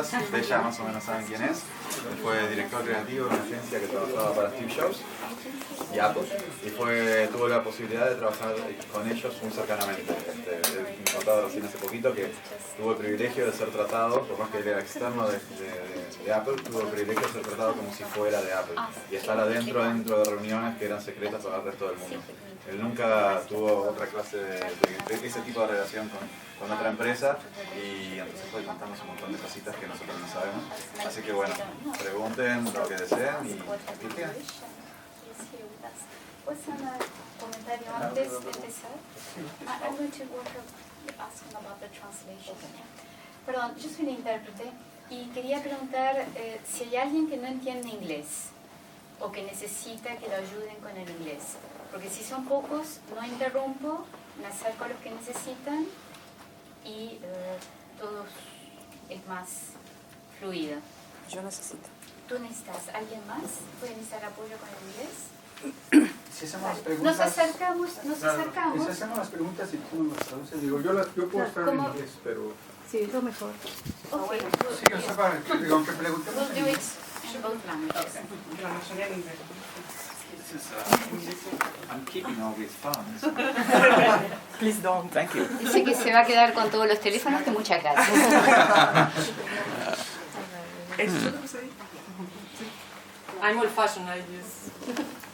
preguntas. Ustedes ya más o menos saben quién es. Él fue director creativo de una agencia que trabajaba para Steve Jobs y Apple. Y tuvo la posibilidad de trabajar con ellos muy cercanamente. Él me contaba recién hace poquito que tuvo el privilegio de ser tratado, por más que él era externo de Apple, tuvo el privilegio de ser tratado como si fuera de Apple. Y estar dentro de reuniones que eran secretas para el resto del mundo. Él nunca tuvo otra clase de ese tipo de relación con otra empresa y entonces puede contarnos un montón de cositas que nosotros no sabemos. Así que bueno, pregunten lo que deseen y expliquen. ¿Puedes hacer un comentario antes de empezar? I'm going to work asking about the translation. Perdón, yo soy una intérprete y quería preguntar si hay alguien que no entiende inglés o que necesita que lo ayuden con el inglés. Porque si son pocos, no interrumpo, me acerco a los que necesitan y todo es más fluido. Yo necesito. ¿Tú necesitas alguien más? ¿Puede necesitar apoyo con el inglés? Si hacemos las preguntas, nos acercamos. Si hacemos las preguntas y tú nos traduces, digo, yo puedo estar en inglés, pero... Sí, es lo mejor. Okay. Sí, o sea, aunque preguntemos... We'll do it in both languages. I'm keeping all these phones. Please don't. Thank you. Dice que se va a quedar con todos los teléfonos, que muchas gracias. I'm old fashioned, I use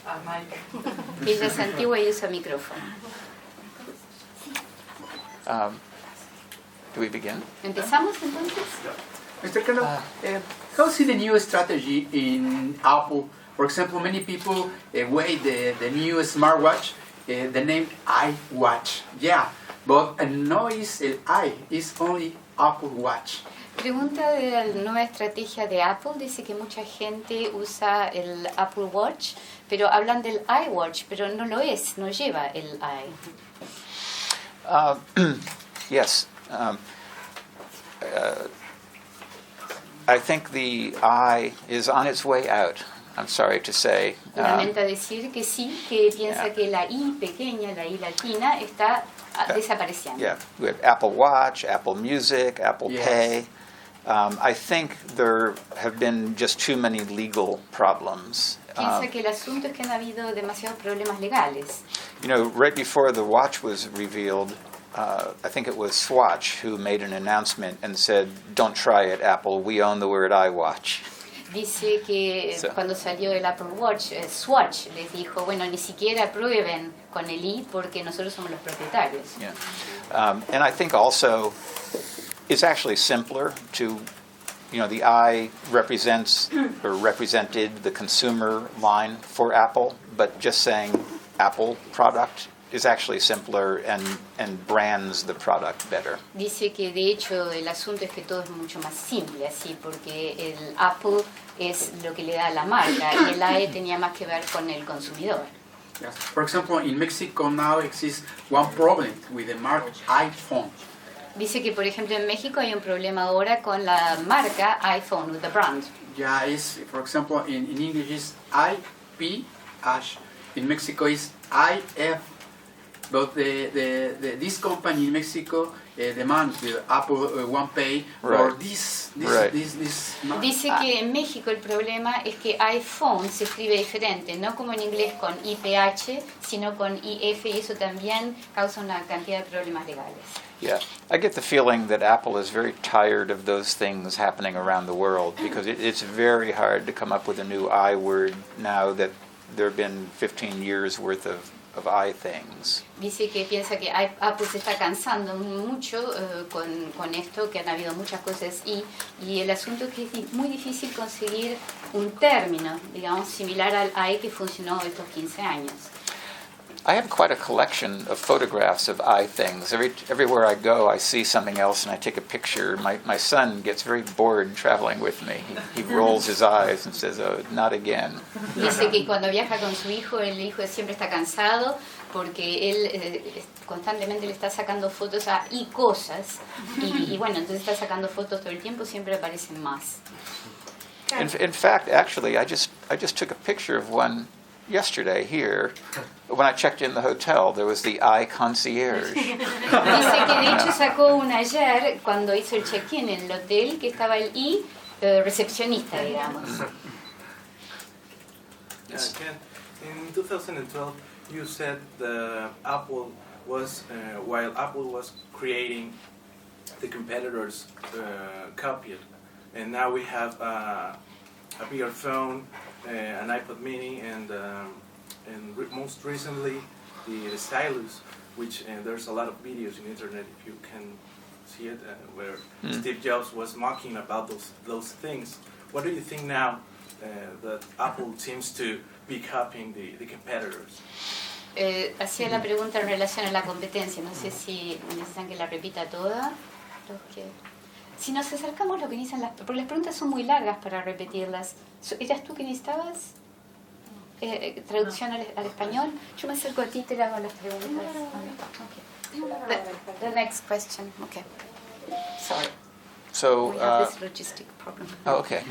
a mic. Ella es antigua y usa micrófono. Do we begin? ¿Empezamos entonces? Mr. Kellogg, how is the new strategy in Apple? For example, many people weigh the new smartwatch, the name iWatch. Yeah, but no is el I, it's only Apple Watch. Pregunta de la nueva estrategia de Apple. Dice que mucha gente usa el Apple Watch, pero hablan del iWatch, pero no lo es, no lleva el I. Yes. I think the I is on its way out. I'm sorry to say. Lamenta decir que sí, que piensa que la I pequeña, la I latina, está desapareciendo. Yeah, we have Apple Watch, Apple Music, Apple Pay. I think there have been just too many legal problems. Piensa que el asunto es que han habido demasiados problemas legales. You know, right before the watch was revealed, I think it was Swatch who made an announcement and said, "Don't try it, Apple. We own the word iWatch." Dice que cuando salió el Apple Watch, Swatch les dijo, bueno, ni siquiera prueben con el I porque nosotros somos los propietarios. Yeah. And I think also it's actually simpler to, you know, the I represents or represented the consumer line for Apple, but just saying Apple product is actually simpler and brands the product better. Dice que de hecho el asunto es que todo es mucho más simple así, porque el Apple es lo que le da la marca y el AE tenía más que ver con el consumidor. Yes. For example, in Mexico now exists one problem with the mark iPhone. Dice que por ejemplo en México hay un problema ahora con la marca iPhone, with the brand. Yeah, it's, for example, in English is IP, Ash. In Mexico is IF. But this company in Mexico demands the Apple One Pay for this. Dice que en México el problema es que iPhone se escribe diferente, no como en inglés con IPH, sino con IF, y eso también causa una cantidad de problemas legales. Yeah, I get the feeling that Apple is very tired of those things happening around the world because it's very hard to come up with a new I word now that there have been 15 years worth of I things. Dice que piensa que Apple se está cansando mucho con esto, que han habido muchas cosas y el asunto es que es muy difícil conseguir un término, digamos, similar al I que funcionó estos 15 años. I have quite a collection of photographs of I things. Everywhere I go, I see something else and I take a picture. My son gets very bored traveling with me. He rolls his eyes and says, "Oh, not again." Dice que cuando viaja con su hijo, el hijo siempre está cansado porque él constantemente le está sacando fotos a y cosas y bueno, entonces está sacando fotos todo el tiempo, siempre aparecen más. In fact, actually, I just took a picture of one yesterday here. When I checked in the hotel, there was the iConcierge. Dice que de hecho sacó una ayer cuando hizo el check-in en el hotel que estaba el recepcionista, digamos. Ken, in 2012, you said the Apple was, while Apple was creating the competitors' copied, and now we have a bigger phone, an iPod Mini, and most recently the stylus, which there's a lot of videos on the internet if you can see it, where Steve Jobs was mocking about those things. What do you think now that Apple seems to be copying the competitors? Hacía la pregunta en relación a la competencia. No sé si necesitan que la repita toda. Si nos acercamos lo que dicen porque las preguntas son muy largas para repetirlas. ¿Eras tú que necesitabas traducción al español? Yo me acerco a ti y te hago las preguntas. Okay. The next question. Okay. Sorry. So, we have this logistic problem. Oh, okay.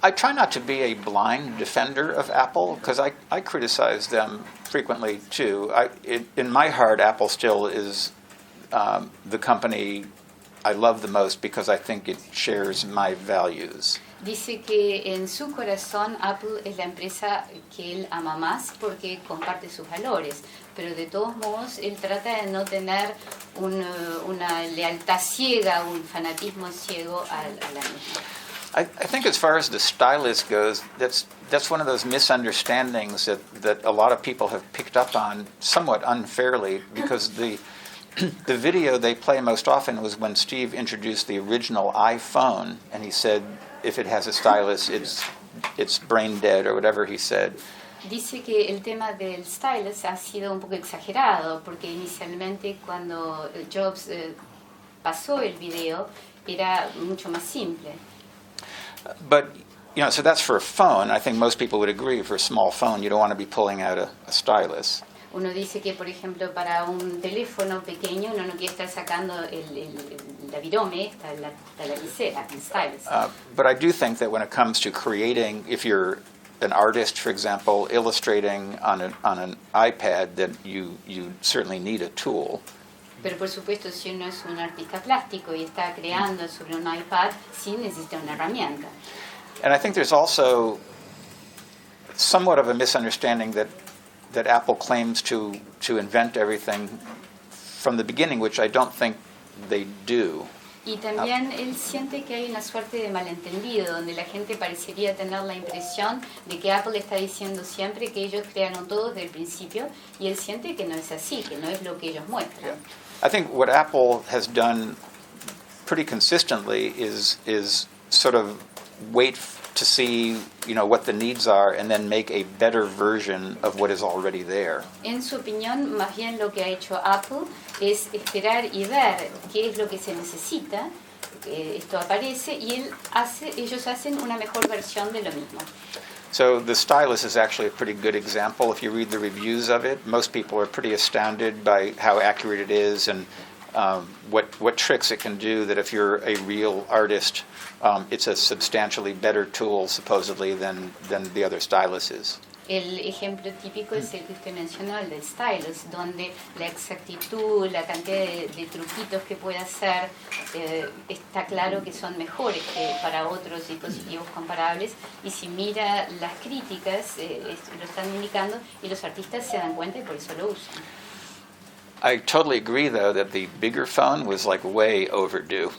I try not to be a blind defender of Apple because I criticize them frequently too. In my heart, Apple still is the company I love the most because I think it shares my values. Dice que en su corazón Apple es la empresa que él ama más porque comparte sus valores, pero de todos modos él trata de no tener una lealtad ciega, un fanatismo ciego a la misma. I think as far as the stylus goes, that's one of those misunderstandings that a lot of people have picked up on somewhat unfairly because the video they play most often was when Steve introduced the original iPhone and he said if it has a stylus it's brain dead or whatever he said. Dice que el tema del stylus ha sido un poco exagerado porque inicialmente cuando Jobs pasó el video era mucho más simple. But, so that's for a phone. I think most people would agree for a small phone, you don't want to be pulling out a stylus. Uno dice que, por ejemplo, para un teléfono pequeño uno no quiere estar sacando la virome, la lapicera, el stylus. But I do think that when it comes to creating, if you're an artist, for example, illustrating on an iPad, that you certainly need a tool. Pero por supuesto, si uno es un artista plástico y está creando sobre un iPad, sí necesita una herramienta. And I think there's also somewhat of a misunderstanding that Apple claims to invent everything from the beginning, which I don't think they do. Y también él siente que hay una suerte de malentendido, donde la gente parecería tener la impresión de que Apple está diciendo siempre que ellos crearon todo desde el principio, y él siente que no es así, que no es lo que ellos muestran. I think what Apple has done pretty consistently is sort of wait to see, what the needs are and then make a better version of what is already there. En su opinión, más bien lo que ha hecho Apple es esperar y ver qué es lo que se necesita, esto aparece y ellos hacen una mejor versión de lo mismo. So the stylus is actually a pretty good example. If you read the reviews of it, most people are pretty astounded by how accurate it is and what tricks it can do, that if you're a real artist, it's a substantially better tool, supposedly, than the other styluses. El ejemplo típico es el que usted mencionó, el del stylus, donde la exactitud, la cantidad de truquitos que puede hacer, está claro que son mejores que para otros dispositivos comparables, y si mira las críticas, lo están indicando, y los artistas se dan cuenta y por eso lo usan. I totally agree, though, that the bigger phone was like way overdue.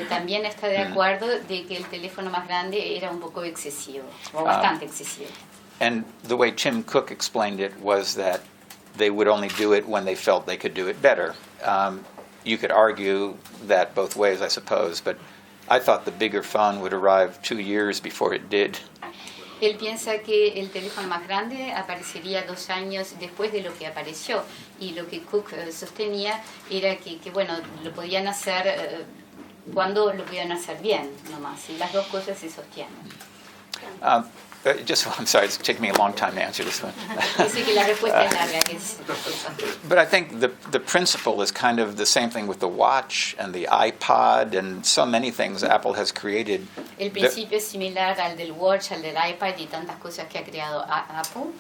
También está de acuerdo de que el teléfono más grande era un poco excesivo, o bastante excesivo. And the way Tim Cook explained it was that they would only do it when they felt they could do it better. You could argue that both ways, I suppose, but I thought the bigger phone would arrive 2 years before it did. Él piensa que el teléfono más grande aparecería 2 años después de lo que apareció, y lo que Cook sostenía era que bueno, lo podían hacer cuando lo podían hacer bien, nomás, y las dos cosas se sostienen. I'm sorry, it's taking me a long time to answer this one. Dice que la respuesta es larga, que es eso. But I think the principle is kind of the same thing with the watch and the iPod and so many things Apple has created El principio es similar al del Watch, al del iPad y tantas cosas que ha creado Apple.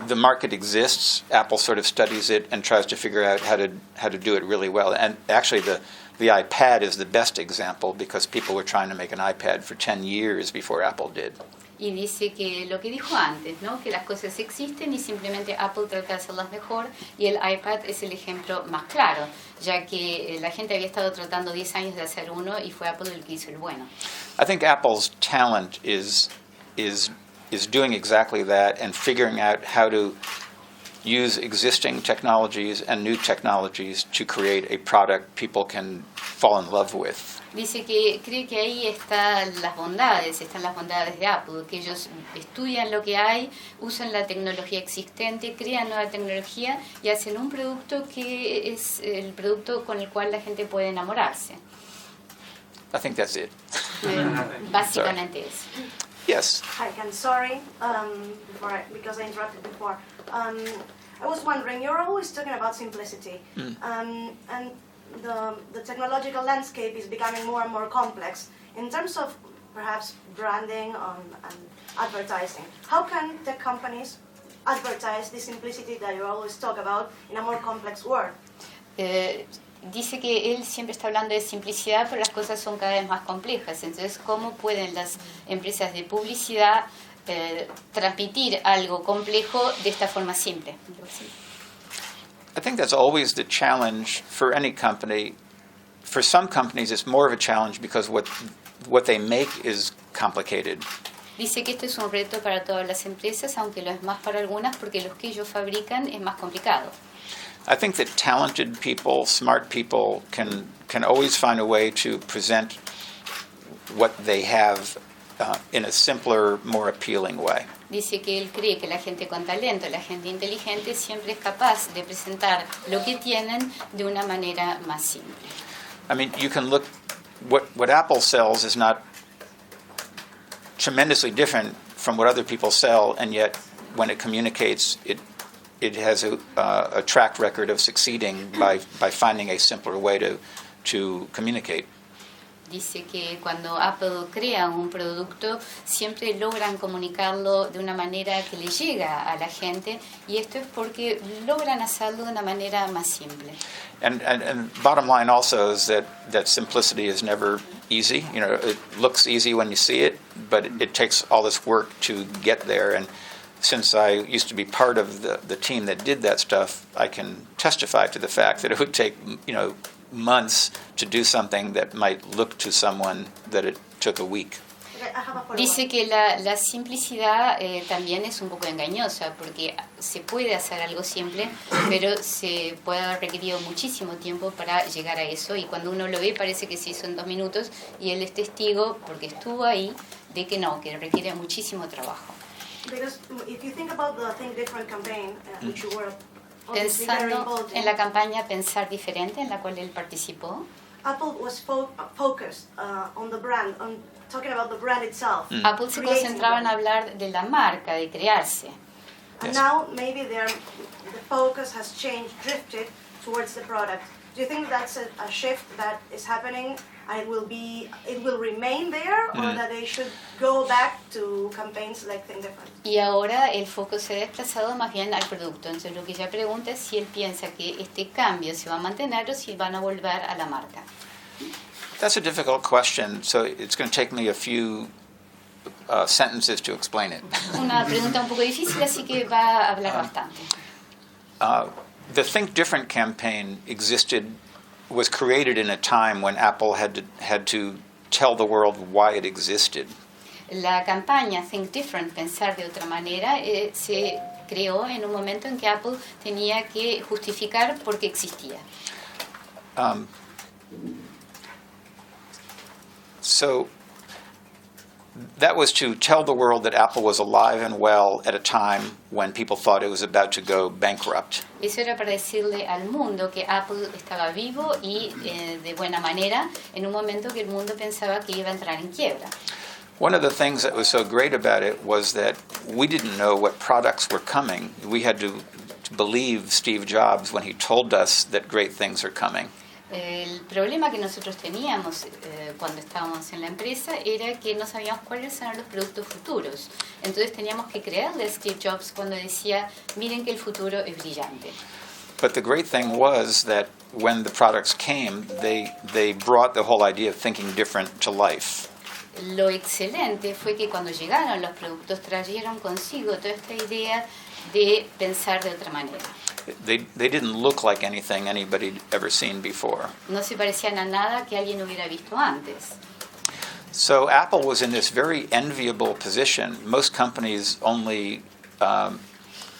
The market exists. Apple sort of studies it and tries to figure out how to do it really well. And actually, the iPad is the best example because people were trying to make an iPad for 10 years before Apple did. Y dice que lo que dijo antes, ¿no? Que las cosas existen y simplemente Apple trata de hacerlas mejor, y el iPad es el ejemplo más claro, ya que la gente había estado tratando 10 años de hacer uno y fue Apple el que hizo el bueno. I think Apple's talent is doing exactly that and figuring out how to use existing technologies and new technologies to create a product people can fall in love with. Dice que cree que ahí están las bondades de Apple, que ellos estudian lo que hay, usan la tecnología existente, crean nueva tecnología y hacen un producto que es el producto con el cual la gente puede enamorarse. I think that's it. Básicamente eso. Yes. Hi, Ken. Sorry, because I interrupted before. I was wondering, you're always talking about simplicity, and the technological landscape is becoming more and more complex. In terms of perhaps branding and advertising, how can tech companies advertise the simplicity that you always talk about in a more complex world? Dice que él siempre está hablando de simplicidad, pero las cosas son cada vez más complejas. Entonces, ¿cómo pueden las empresas de publicidad transmitir algo complejo de esta forma simple? I think that's always the challenge for any company. For some companies, it's more of a challenge because what they make is complicated. Dice que esto es un reto para todas las empresas, aunque lo es más para algunas, porque los que ellos fabrican es más complicado. I think that talented people, smart people, can always find a way to present what they have in a simpler, more appealing way. Dice que él cree que la gente con talento, la gente inteligente, siempre es capaz de presentar lo que tienen de una manera más simple. I mean, you can look, what Apple sells is not tremendously different from what other people sell, and yet when it communicates, it has a track record of succeeding by finding a simpler way to communicate. Dice que cuando Apple crea un producto, siempre logran comunicarlo de una manera que le llega a la gente, y esto es porque logran hacerlo de una manera más simple. And bottom line also is that simplicity is never easy. You know, it looks easy when you see it, but it takes all this work to get there. And since I used to be part of the team that did that stuff, I can testify to the fact that it would take, months to do something that might look to someone that it took a week. Dice que la simplicidad también es un poco engañosa, porque se puede hacer algo simple, pero se puede haber requerido muchísimo tiempo para llegar a eso, y cuando uno lo ve parece que se hizo en 2 minutos, y él es testigo, porque estuvo ahí, de que no, que requiere muchísimo trabajo. Because if you think about the Think Different campaign, which you were obviously very Pensando involved en la campaña Pensar Diferente, en la cual él participó, Apple was focused on the brand, on talking about the brand itself. Apple se creating concentraba en brand. hablar de la marca, de crearse. And Yes. now maybe the focus has changed, drifted towards the product. Do you think that's a shift that is happening, and it will remain there, or that they should go back to campaigns like Think Different? Y ahora el foco se ha desplazado más bien al producto. Entonces lo que ella pregunta es si él piensa que este cambio se va a mantener o si van a volver a la marca. That's a difficult question, so it's going to take me a few sentences to explain it. Una pregunta un poco difícil, así que va a hablar bastante. The Think Different campaign was created in a time when Apple had to tell the world why it existed. La campaña Think Different, Pensar de otra manera, se creó en un momento en que Apple tenía que justificar por qué existía. So that was to tell the world that Apple was alive and well at a time when people thought it was about to go bankrupt. Eso era para decirle al mundo que Apple estaba vivo y de buena manera en un momento que el mundo pensaba que iba a entrar en quiebra. One of the things that was so great about it was that we didn't know what products were coming. We had to believe Steve Jobs when he told us that great things are coming. El problema que nosotros teníamos cuando estábamos en la empresa era que no sabíamos cuáles eran los productos futuros. Entonces teníamos que creerle a Steve Jobs cuando decía, miren que el futuro es brillante. But the great thing was that when the products came, they brought the whole idea of thinking different to life. Lo excelente fue que cuando llegaron los productos trajeron consigo toda esta idea de pensar de otra manera. They didn't look like anything anybody'd ever seen before. No se parecían a nada que alguien hubiera visto antes. So Apple was in this very enviable position. Most companies only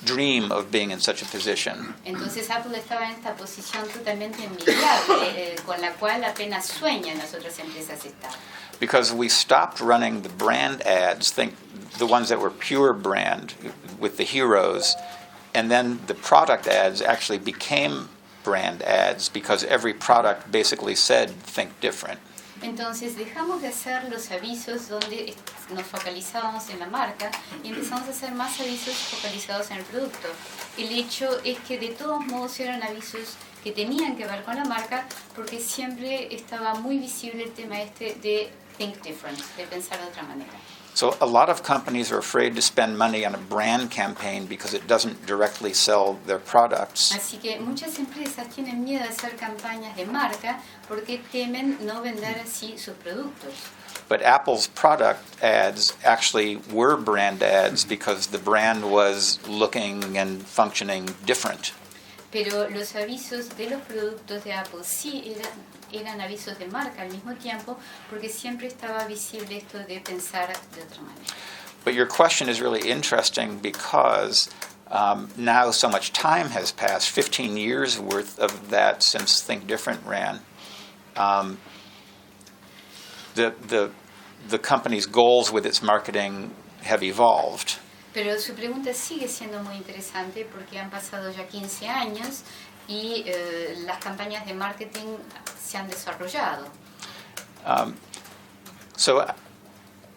dream of being in such a position. Entonces Apple estaba en esta posición totalmente envidiable, con la cual apenas sueñan las otras empresas estar. Because we stopped running the brand ads, the ones that were pure brand with the heroes, and then the product ads actually became brand ads because every product basically said think different. Entonces dejamos de hacer los avisos donde nos focalizábamos en la marca y empezamos a hacer más avisos focalizados en el producto. El hecho es que de todos modos eran avisos que tenían que ver con la marca porque siempre estaba muy visible el tema de think different, de pensar de otra manera. So a lot of companies are afraid to spend money on a brand campaign because it doesn't directly sell their products. Así que muchas empresas tienen miedo de hacer campañas de marca porque temen no vender así sus productos. But Apple's product ads actually were brand ads because the brand was looking and functioning different. Pero los avisos de los productos de Apple sí eran avisos de marca al mismo tiempo porque siempre estaba visible esto de pensar de otra manera. But your question is really interesting because now so much time has passed, 15 years worth of that since Think Different ran. The company's goals with its marketing have evolved. Pero su pregunta sigue siendo muy interesante porque han pasado ya 15 años y las campañas de marketing se han desarrollado. So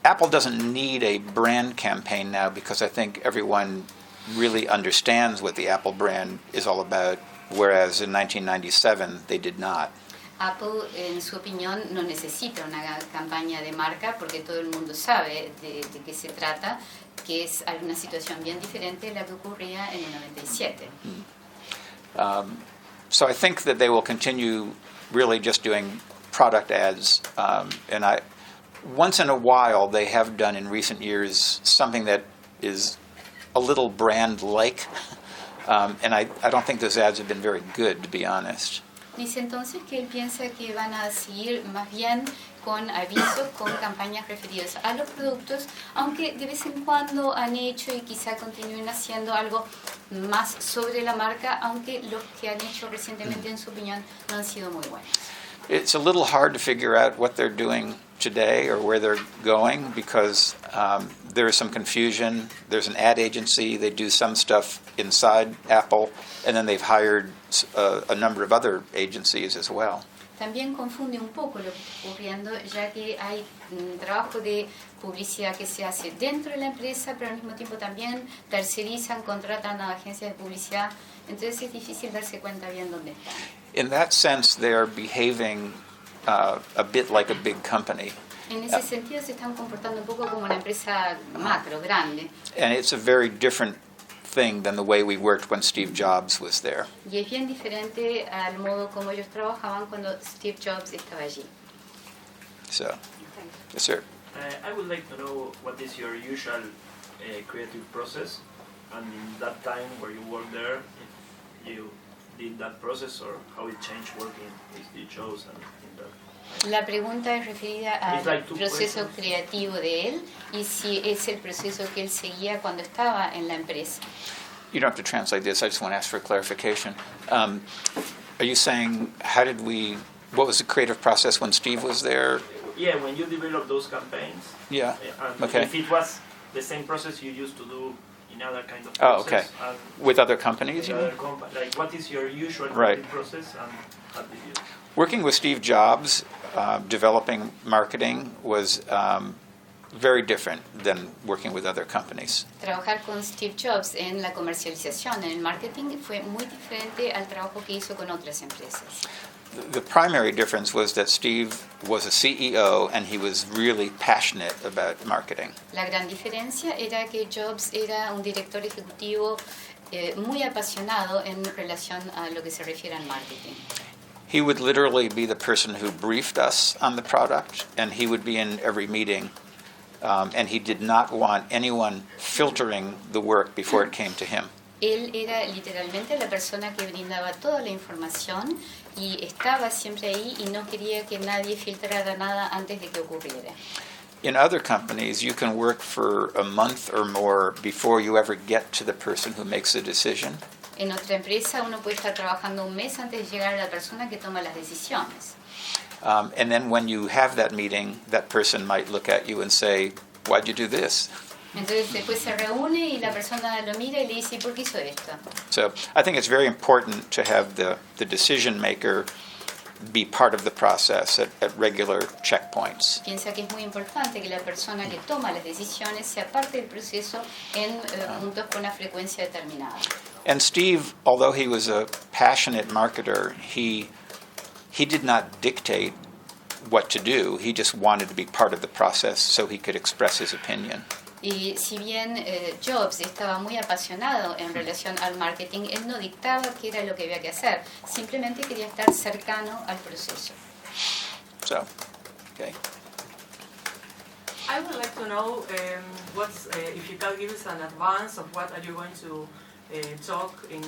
Apple doesn't need a brand campaign now because I think everyone really understands what the Apple brand is all about, whereas in 1997 they did not. Apple, en su opinión, no necesita una campaña de marca porque todo el mundo sabe de qué se trata, que es una situación bien diferente de la que ocurría en el 97. So I think that they will continue really just doing product ads, and once in a while they have done in recent years something that is a little brand-like, and I don't think those ads have been very good, to be honest. Dice entonces que él piensa que van a seguir más bien con avisos, con campañas referidas a los productos, aunque de vez en cuando han hecho y quizá continúen haciendo algo más sobre la marca, aunque los que han hecho recientemente, en su opinión, no han sido muy buenos. It's a little hard to figure out what they're doing today or where they're going because there is some confusion. There's an ad agency. They do some stuff inside Apple, and then they've hired a number of other agencies as well. También confunde un poco lo que está ocurriendo, ya que hay trabajo de publicidad que se hace dentro de la empresa, pero al mismo tiempo también tercerizan, contratan a agencias de publicidad. Entonces es difícil darse cuenta bien dónde están. In that sense, they are behaving a bit like a big company. En ese sentido se están comportando un poco como una empresa macro, grande. And it's a very different thing than the way we worked when Steve Jobs was there. Y es bien diferente al modo como ellos trabajaban cuando Steve Jobs estaba allí. So, yes, sir. I would like to know what is your usual creative process, and in that time where you worked there, if you did that process or how it changed working with the shows and in that. La pregunta es referida al like proceso questions. creativo de él y si es el proceso que él seguía cuando estaba en la empresa. You don't have to translate this. I just want to ask for clarification. Are you saying what was the creative process when Steve was there? Yeah, when you develop those campaigns. Yeah. And Okay. if it was the same process you used to do in other kind of Oh, process. okay. And With other companies, with you other mean? like what is your usual Right. creative process and how did you? Working with Steve Jobs, developing marketing was very different than working with other companies. Trabajar con Steve Jobs en la comercialización, en el marketing, fue muy diferente al trabajo que hizo con otras empresas. the primary difference was that Steve was a CEO and he was really passionate about marketing. La gran diferencia era que Jobs era un director ejecutivo muy apasionado en relación a lo que se refiere al marketing. He would literally be the person who briefed us on the product, and he would be in every meeting, and he did not want anyone filtering the work before it came to him. Él era literalmente la persona que brindaba toda la información y estaba siempre ahí y no quería que nadie filtrara nada antes de que ocurriera. In other companies, you can work for a month or more before you ever get to the person who makes the decision. En otra empresa uno puede estar trabajando un mes antes de llegar a la persona que toma las decisiones. And then when you have that meeting, that person might look at you and say, "Why'd you do this?" Entonces después se reúne y la persona lo mira y le dice, ¿por qué hizo esto? So I think it's very important to have the decision maker be part of the process at regular checkpoints. Piensa que es muy importante que la persona que toma las decisiones sea parte del proceso en puntos con una frecuencia determinada. And Steve, although he was a passionate marketer, he did not dictate what to do. He just wanted to be part of the process so he could express his opinion. Y si bien Jobs estaba muy apasionado en relación al marketing, él no dictaba qué era lo que había que hacer, simplemente quería estar cercano al proceso. So, okay. I would like to know if you can give us an advance of what are you going to talk in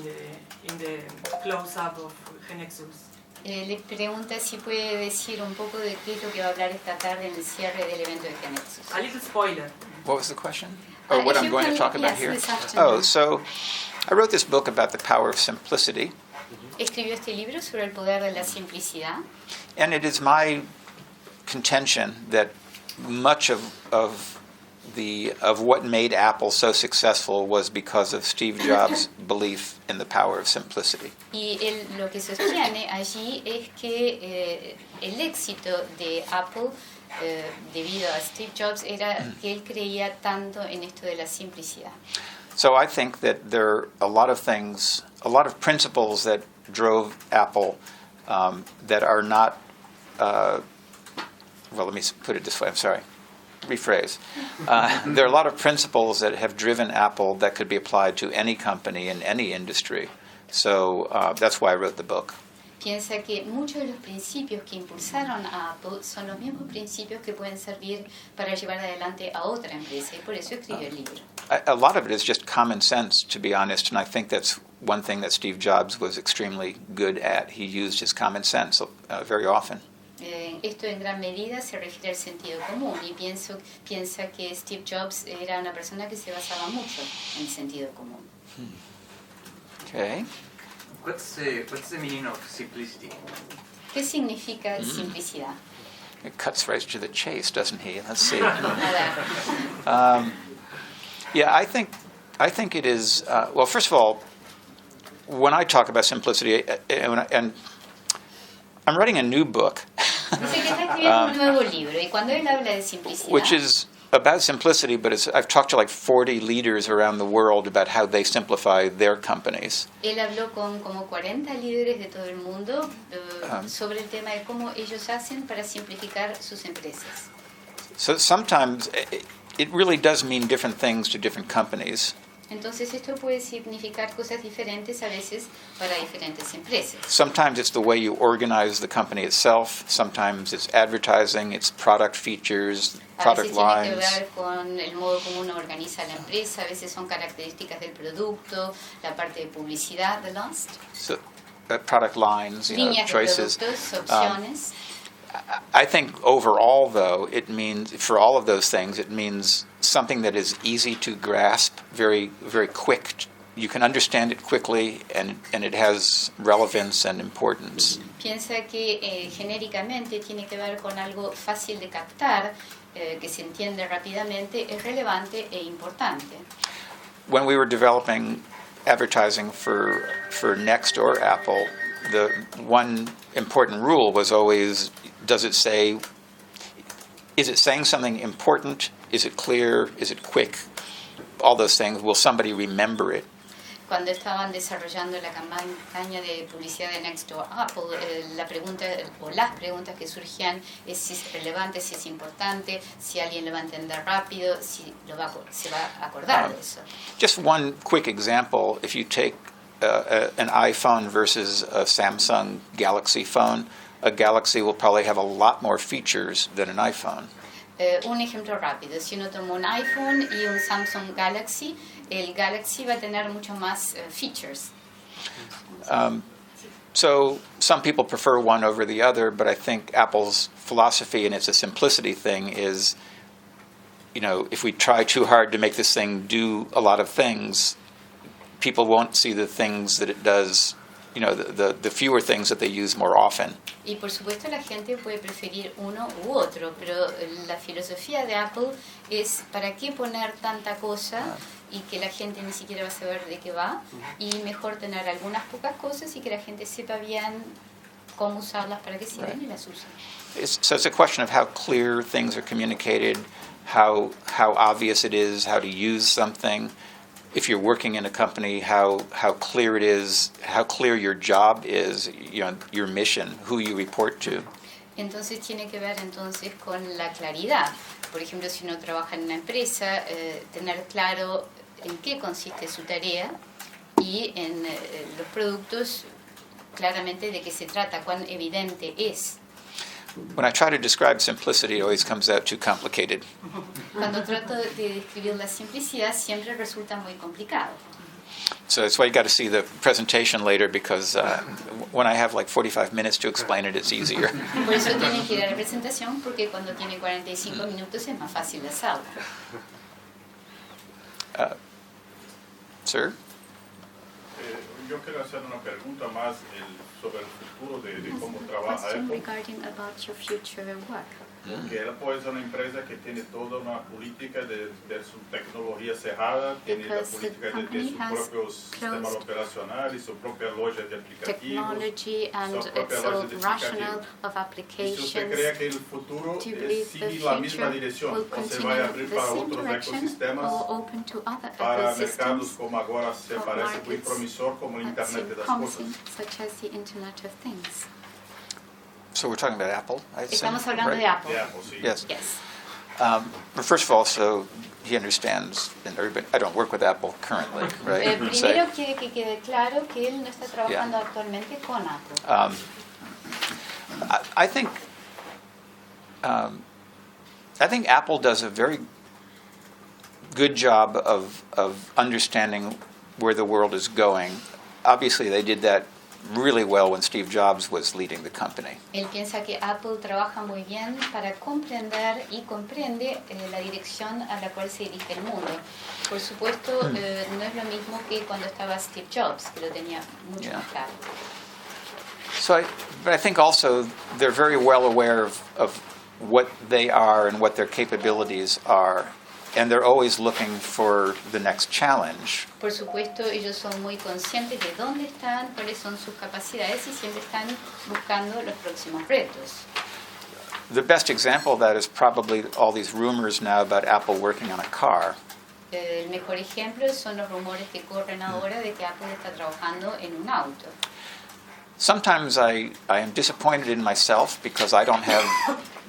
the close-up of Genexus. Le pregunta si puede decir un poco de qué es lo que va a hablar esta tarde en el cierre del evento de Genexus. A little spoiler. What was the question? Or what If I'm you going can- to talk about yes, here? this afternoon. Oh, so I wrote this book about the power of simplicity, Escribió este libro sobre el poder de la simplicidad. and it is my contention that much of what made Apple so successful was because of Steve Jobs' belief in the power of simplicity. Y él lo que sostiene allí es que el éxito de Apple debido a Steve Jobs era que él creía tanto en esto de la simplicidad. So I think that there are a lot of things, a lot of principles that drove Apple that are not, well, let me put it this way, I'm sorry, rephrase. There are a lot of principles that have driven Apple that could be applied to any company in any industry. So that's why I wrote the book. Piensa que muchos de los principios que impulsaron a Apple son los mismos principios que pueden servir para llevar adelante a otra empresa y por eso escribió el libro. A lot of it is just common sense, to be honest, and I think that's one thing that Steve Jobs was extremely good at. He used his common sense very often. Esto en gran medida se refiere al sentido común y piensa que Steve Jobs era una persona que se basaba mucho en el sentido común. Okay. What's the meaning of simplicity? ¿Qué significa simplicidad? It cuts right to the chase, doesn't he? Let's see. Nada. Yeah, I think it is. Well, first of all, when I talk about simplicity, and I'm writing a new book, Dice que está escribiendo un nuevo libro y cuando él habla de simplicidad, which is about simplicity, but I've talked to like 40 leaders around the world about how they simplify their companies. él habló con como 40 líderes de todo el mundo sobre el tema de cómo ellos hacen para simplificar sus empresas. So sometimes it really does mean different things to different companies. Entonces esto puede significar cosas diferentes a veces para diferentes empresas. Sometimes it's the way you organize the company itself. Sometimes it's advertising, it's product features, A product veces tiene que lines. ver con el modo como uno organiza la empresa, a veces son características del producto, la parte de publicidad, the last, So, product lines, líneas de choices. productos, opciones. I think overall, though, it means, for all of those things, it means something that is easy to grasp, very, very quick. You can understand it quickly, and it has relevance and importance. Piensa que genéricamente tiene que ver con algo fácil de captar, que se entiende rápidamente, es relevante e importante. When we were developing advertising for Next or Apple, the one important rule was always, is it saying something important? Is it clear? Is it quick? All those things. Will somebody remember it? Cuando estaban desarrollando la campaña de publicidad de Next Door Apple, la pregunta o las preguntas que surgían es si es relevante, si es importante, si alguien lo va a entender rápido, si se va a acordar de eso. Just one quick example, if you take an iPhone versus a Samsung Galaxy phone, a Galaxy will probably have a lot more features than an iPhone. Un ejemplo rápido, si uno toma un iPhone y un Samsung Galaxy, el Galaxy va a tener mucho más features. So some people prefer one over the other, but I think Apple's philosophy, and it's a simplicity thing, is, if we try too hard to make this thing do a lot of things, people won't see the things that it does, the fewer things that they use more often. Y por supuesto la gente puede preferir uno u otro, pero la filosofía de Apple es ¿para qué poner tanta cosa y que la gente ni siquiera va a saber de qué va? Y mejor tener algunas pocas cosas y que la gente sepa bien cómo usarlas para que sirven y las usen. So it's a question of how clear things are communicated, how obvious it is, how to use something. If you're working in a company, how clear it is, how clear your job is, your mission, who you report to. Entonces tiene que ver entonces con la claridad. Por ejemplo, si uno trabaja en una empresa, tener claro en qué consiste su tarea y en los productos claramente de qué se trata, cuán evidente es. When I try to describe simplicity, it always comes out too complicated. Cuando trato de describir la simplicidad, siempre resulta muy complicado. So that's why you got to see the presentation later, because when I have like 45 minutes to explain it, it's easier. Por eso tienen que ir a la presentación, porque cuando tiene 45 minutos es más fácil hacerlo. Sir? Yo quiero hacer una pregunta más sobre el futuro de cómo trabaja Question Apple. regarding about your future work. Porque Apple es una empresa que tiene toda una política de su tecnología cerrada, tiene la Because the política de company su has propio sistema closed operacional y su propia loja de aplicativos. Technology and su propia its loja own de rational aplicativos. of Y si usted cree applications. que el futuro Do you believe sigue the la misma future dirección, will o se continue va a abrir the para same otros direction ecosistemas, or open to other para mercados ecosystems como agora se for parece muy markets promissor como el that Internet seem de las promising, cosas? such as the Internet of Things? So we're talking about Apple, I assume, Estamos hablando de right? Apple. De Apple, sí. Yes. Yes. But first of all, so he understands, and everybody, I don't work with Apple currently, right? So, Primero quiere que quede claro que él no está trabajando actualmente con Apple. I think Apple does a very good job of understanding where the world is going. Obviously, they did that really well when Steve Jobs was leading the company. Él piensa que Apple trabaja muy bien para comprender y comprende la dirección a la cual se dirige el mundo. Por supuesto, no es lo mismo que cuando estaba Steve Jobs, que lo tenía mucho más claro. So, but I think also they're very well aware of what they are and what their capabilities are, and they're always looking for the next challenge. Por supuesto, ellos son muy conscientes de dónde están, cuáles son sus capacidades y siempre están buscando los próximos retos. The best example of that is probably all these rumors now about Apple working on a car. El mejor ejemplo son los rumores que corren ahora de que Apple está trabajando en un auto. Sometimes I am disappointed in myself because I don't have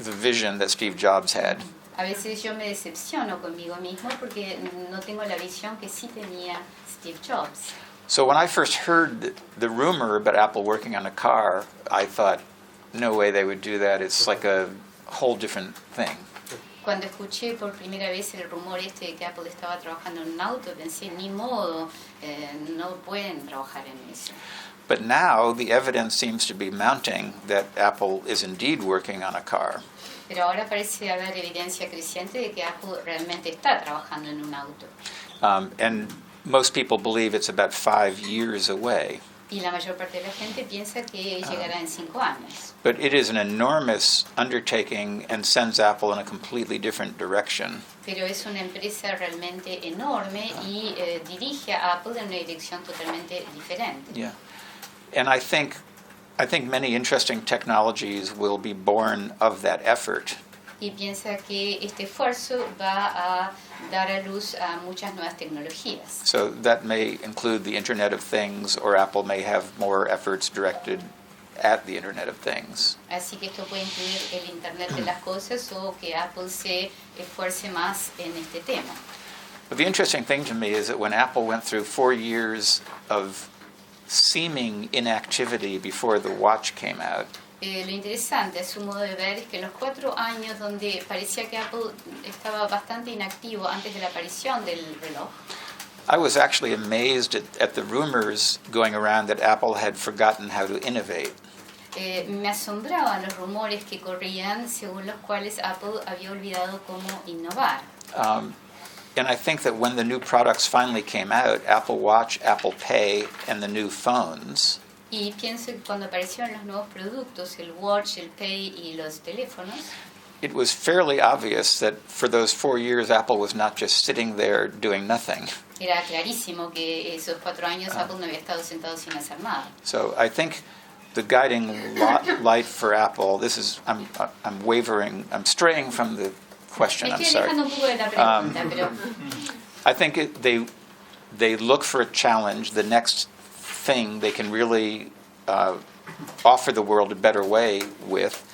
the vision that Steve Jobs had. A veces yo me decepciono conmigo mismo porque no tengo la visión que sí tenía Steve Jobs. So when I first heard the rumor about Apple working on a car, I thought, no way they would do that. It's like a whole different thing. Cuando escuché por primera vez el rumor este de que Apple estaba trabajando en un auto, pensé, ni modo, no pueden trabajar en eso. But now the evidence seems to be mounting that Apple is indeed working on a car. Pero ahora parece haber evidencia creciente de que Apple realmente está trabajando en un auto. And most people believe it's about 5 years away. Y la mayor parte de la gente piensa que llegará en 5 años. But it is an enormous undertaking and sends Apple in a completely different direction. Pero es una empresa realmente enorme y dirige a Apple en una dirección totalmente diferente. Yeah. And I think many interesting technologies will be born of that effort. y piensa que este esfuerzo va a dar a luz a muchas nuevas tecnologías. So that may include the Internet of Things, or Apple may have more efforts directed at the Internet of Things. Así que esto puede incluir el Internet de las cosas o que Apple se esfuerce más en este tema. But the interesting thing to me is that when Apple went through 4 years of seeming inactivity before the watch came out, Lo interesante, a su modo de ver, es que en los 4 años donde parecía que Apple estaba bastante inactivo antes de la aparición del reloj, I was actually amazed at the rumors going around that Apple had forgotten how to innovate. me asombraban los rumores que corrían según los cuales Apple había olvidado cómo innovar. And I think that when the new products finally came out, Apple Watch, Apple Pay, and the new phones, Y pienso que cuando aparecieron los nuevos productos, el Watch, el Pay y los teléfonos, it was fairly obvious that for those 4 years, Apple was not just sitting there doing nothing. era clarísimo que esos 4 años Apple no había estado sentado sin hacer nada. So I think the guiding light for Apple, I'm wavering, I'm straying from the question, Me I'm estoy sorry. alejando un poco de la pregunta, pero I think they look for a challenge, the next thing they can really offer the world a better way with,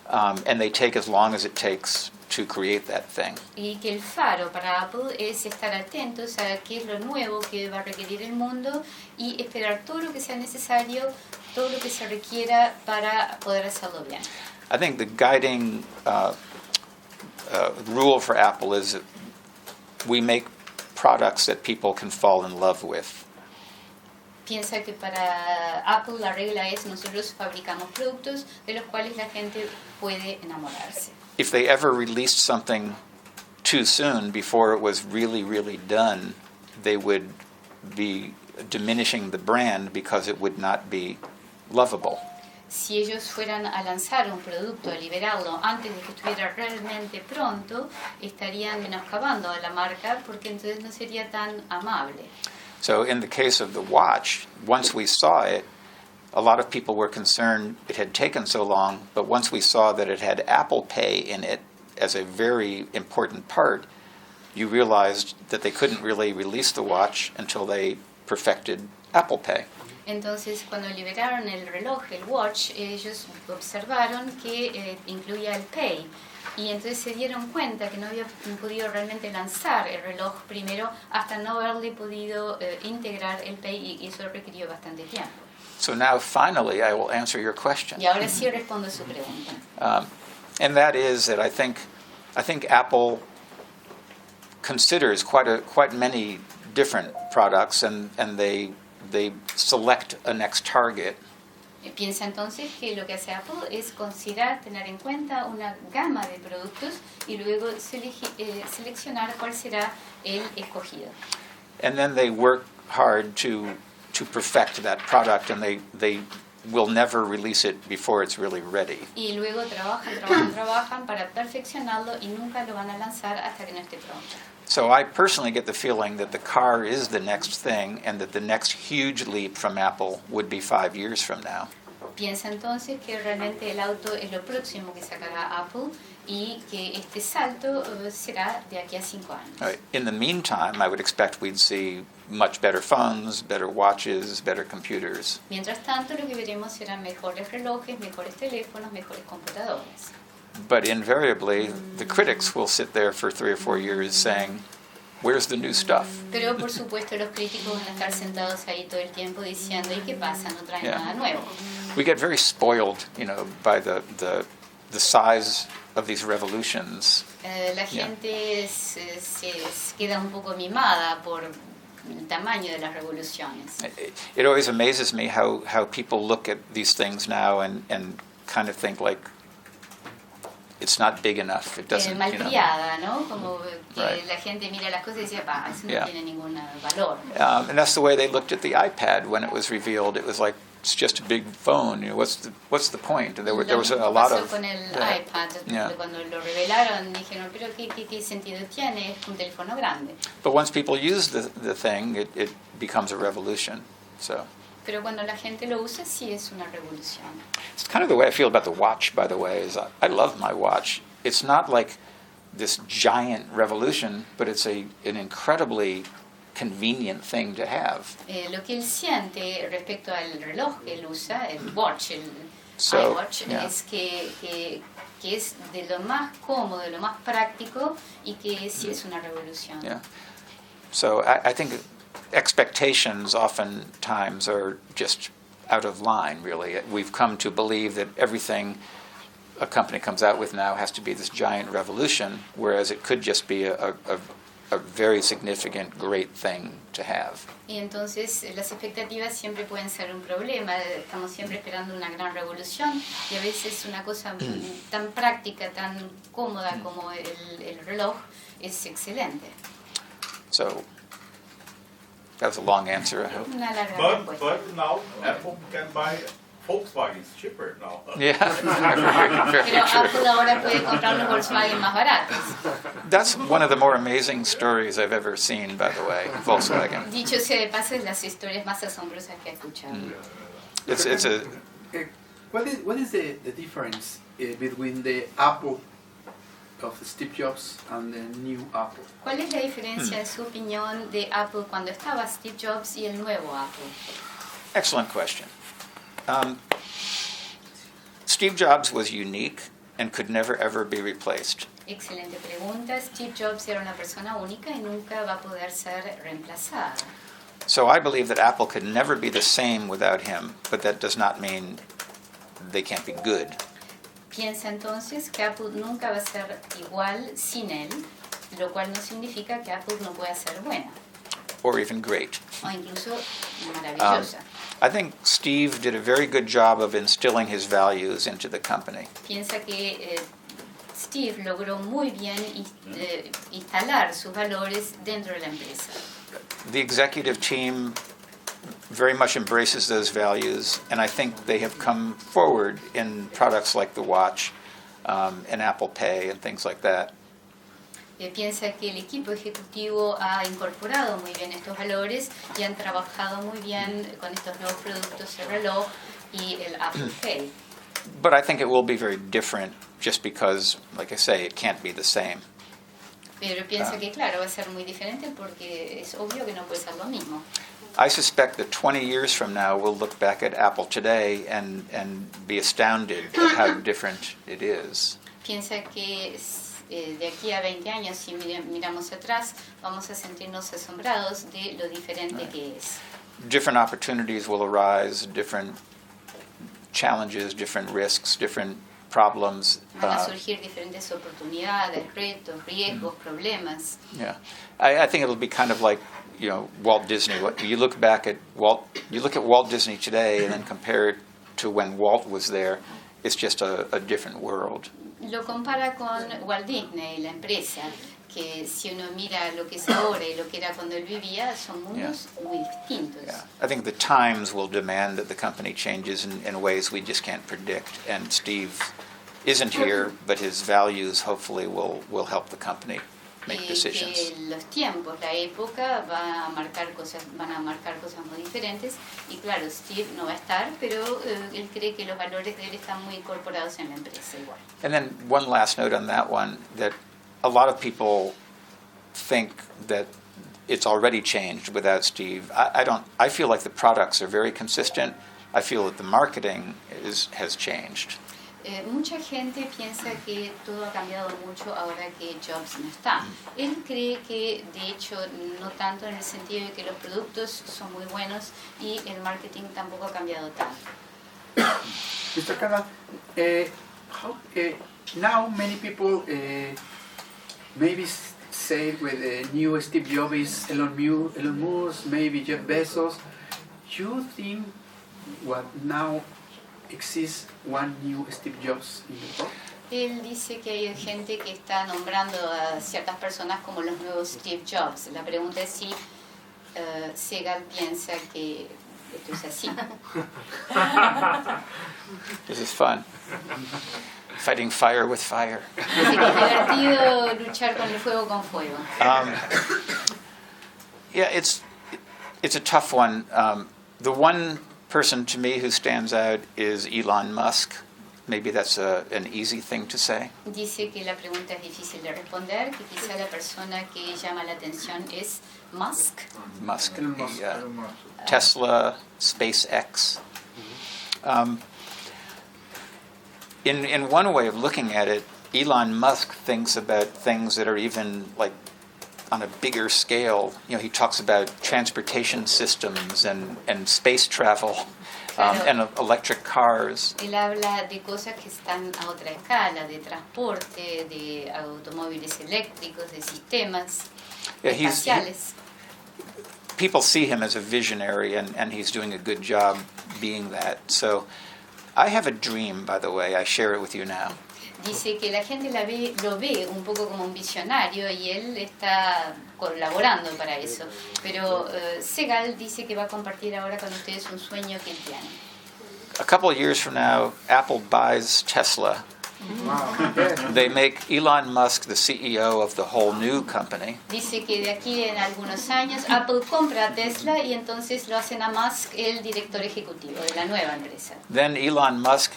and they take as long as it takes to create that thing. y que el faro para Apple es estar atentos a qué es lo nuevo que va a requerir el mundo y esperar todo lo que sea necesario, todo lo que se requiera para poder hacerlo bien. I think the guiding rule for Apple is that we make products that people can fall in love with. Piensa que para Apple la regla es nosotros fabricamos productos de los cuales la gente puede enamorarse. If they ever released something too soon before it was really, really done, they would be diminishing the brand because it would not be lovable. Si ellos fueran a lanzar un producto, a liberarlo antes de que estuviera realmente pronto, estarían menoscabando a la marca porque entonces no sería tan amable. So in the case of the watch, once we saw it, a lot of people were concerned it had taken so long, but once we saw that it had Apple Pay in it as a very important part, you realized that they couldn't really release the watch until they perfected Apple Pay. Entonces, cuando liberaron el reloj, el watch, ellos observaron que incluía el Pay. Y entonces se dieron cuenta que no había podido realmente lanzar el reloj primero hasta no haberle podido integrar el Pay, y eso requirió bastante tiempo. So now finally I will answer your question. Y ahora sí respondo a su pregunta. And that is that I think Apple considers quite many different products, and they select a next target. Piensa entonces que lo que hace Apple es considerar, tener en cuenta una gama de productos y luego seleccionar cuál será el escogido. And then they work hard to perfect that product, and they will never release it before it's really ready. Y luego trabajan para perfeccionarlo y nunca lo van a lanzar hasta que no esté pronto. So I personally get the feeling that the car is the next thing, and that the next huge leap from Apple would be 5 years from now. Piensa entonces que realmente el auto es lo próximo que sacará Apple y que este salto será de aquí a 5 años. In the meantime, I would expect we'd see much better phones, better watches, better computers. Mientras tanto, lo que veremos serán mejores relojes, mejores teléfonos, mejores computadoras. But invariably, the critics will sit there for 3 or 4 years saying, "Where's the new stuff?" Pero por supuesto los críticos van a estar sentados ahí todo el tiempo diciendo, ¿y qué pasa? No traen nada nuevo. We get very spoiled, by the size of these revolutions. La gente se queda un poco mimada por el tamaño de las revoluciones. It always amazes me how people look at these things now and kind of think like, it's not big enough. It doesn't, malcriada, ¿no? Como que Right. la gente mira las cosas y dice, eso no Yeah. tiene ningún valor. And that's the way they looked at the iPad when it was revealed. It was like, it's just a big phone. What's the point? There was a lot pasó of. con el iPad. Yeah. Cuando lo revelaron dijeron, pero ¿qué sentido tiene? Es un teléfono grande. But once people use the thing, it becomes a revolution. So Pero cuando la gente lo usa, sí es una revolución. it's kind of the way I feel about the watch, by the way. Is I love my watch. it's not like this giant revolution, but it's an incredibly convenient thing to have. Lo que él siente respecto al reloj que él usa, el watch, el So, iWatch, yeah. es que es de lo más cómodo, de lo más práctico y que sí es una revolución. Yeah. So I think expectations oftentimes are just out of line, really. We've come to believe that everything a company comes out with now has to be this giant revolution, whereas it could just be a very significant, great thing to have. Y entonces las expectativas siempre pueden ser un problema. Estamos siempre esperando una gran revolución y a veces una cosa tan práctica, tan cómoda como el reloj es excelente. So that was a long answer, I hope. Una larga But respuesta. now Apple can buy Volkswagen cheaper now. Yeah, very Pero true. Apple ahora puede comprar los Volkswagen más baratos. That's one of the more amazing stories I've ever seen, by the way, Volkswagen. Dicho sea de paso, es las historias más asombrosas que he escuchado. It's a What is the difference between the Apple of Steve Jobs and the new Apple? ¿Cuál es la diferencia, en su opinión, de Apple cuando estaba Steve Jobs y el nuevo Apple? excellent question. Steve Jobs was unique and could never ever be replaced. Excelente pregunta. Steve Jobs era una persona única y nunca va a poder ser reemplazada. So I believe that Apple could never be the same without him, but that does not mean they can't be good. Piensa entonces que Apple nunca va a ser igual sin él, lo cual no significa que Apple no pueda ser buena Or even great. o incluso maravillosa. I think Steve did a very good job of instilling his values into the company. Piensa que Steve logró muy bien instalar sus valores dentro de la empresa. The executive team very much embraces those values, and I think they have come forward in products like the watch and Apple Pay and things like that. Piensa que el equipo ejecutivo ha incorporado muy bien estos valores y han trabajado muy bien con estos nuevos productos, el reloj y el Apple Pay. But I think it will be very different just because, like I say, it can't be the same. Pero piensa que, claro, va a ser muy diferente porque es obvio que no puede ser lo mismo. I suspect that 20 years from now, we'll look back at Apple today and be astounded at how different it is. Piensa que de aquí a 20 años, si miramos atrás, vamos a sentirnos asombrados de lo diferente que es. Different opportunities will arise, different challenges, different risks, different problems. Van a surgir diferentes oportunidades, retos, riesgos, problemas. Yeah, I think it'll be kind of like, Walt Disney. You look back at Walt Disney today and then compare it to when Walt was there. It's just a different world. Lo compara con Walt Disney, la empresa, que si uno mira lo que es ahora y lo que era cuando él vivía, son mundos muy distintos. Yeah. I think the times will demand that the company changes in ways we just can't predict. And Steve isn't here, but his values hopefully will help the company make decisions. Que los tiempos, la época van a marcar cosas muy diferentes y claro, Steve no va a estar, pero él cree que los valores de él están muy incorporados en la empresa igual. And then one last note on that one, that a lot of people think that it's already changed without Steve. I feel like the products are very consistent. I feel that the marketing has changed. Mucha gente piensa que todo ha cambiado mucho ahora que Jobs no está. Él cree que, de hecho, no tanto en el sentido de que los productos son muy buenos y el marketing tampoco ha cambiado tanto. Mr. Carla, now many people maybe say with the new Steve Jobs, Elon Musk, maybe Jeff Bezos. You think what now exists one new Steve Jobs in the world? Él dice que hay gente que está nombrando a ciertas personas como los nuevos Steve Jobs. La pregunta es si Segall piensa que esto es así. This is fun. Fighting fire with fire. Es divertido luchar con el fuego con fuego. Yeah, it's a tough one. The one person to me who stands out is Elon Musk. maybe that's an easy thing to say. Dice que la pregunta es difícil de responder, que quizá la persona que llama la atención es Musk. Musk, Tesla, SpaceX. In one way of looking at it, Elon Musk thinks about things that are even like on a bigger scale. You know, he talks about transportation systems and space travel and electric cars. Él habla de cosas que están a otra escala, de transporte, de automóviles eléctricos, de sistemas espaciales. People see him as a visionary, and he's doing a good job being that. So I have a dream, by the way, I share it with you now. Dice que la gente lo ve un poco como un visionario y él está colaborando para eso. Pero Segall dice que va a compartir ahora con ustedes un sueño que él tiene. A couple of years from now, Apple buys Tesla. They make Elon Musk the CEO of the whole new company. Dice que de aquí en algunos años Apple compra a Tesla y entonces lo hacen a Musk el director ejecutivo de la nueva empresa. Then Elon Musk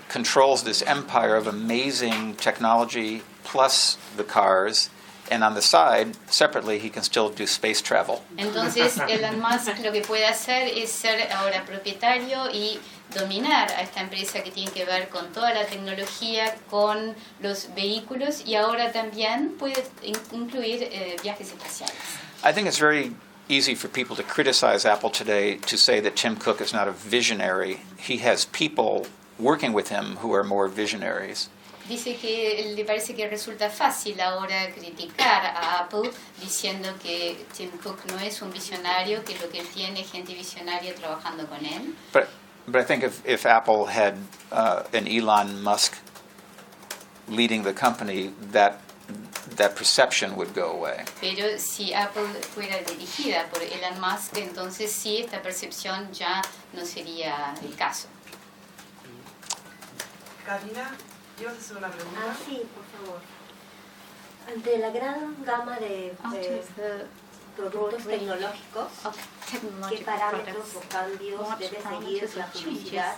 controls this empire of amazing technology plus the cars, and on the side, separately, he can still do space travel. Entonces Elon Musk lo que puede hacer es ser ahora propietario y dominar a esta empresa que tiene que ver con toda la tecnología, con los vehículos y ahora también puede incluir viajes espaciales. I think it's very easy for people to criticize Apple today to say that Tim Cook is not a visionary. He has people working with him who are more visionaries. Dice que le parece que resulta fácil ahora criticar a Apple diciendo que Tim Cook no es un visionario, que lo que él tiene es gente visionaria trabajando con él. But I think if Apple had an Elon Musk leading the company, that perception would go away. Pero si Apple fuera dirigida por Elon Musk, entonces sí, esta percepción ya no sería el caso. Karina, ¿ibas a hacer una pregunta? Sí, por favor. Ante la gran gama de productos tecnológicos, ¿qué parámetros o cambios debe seguir la publicidad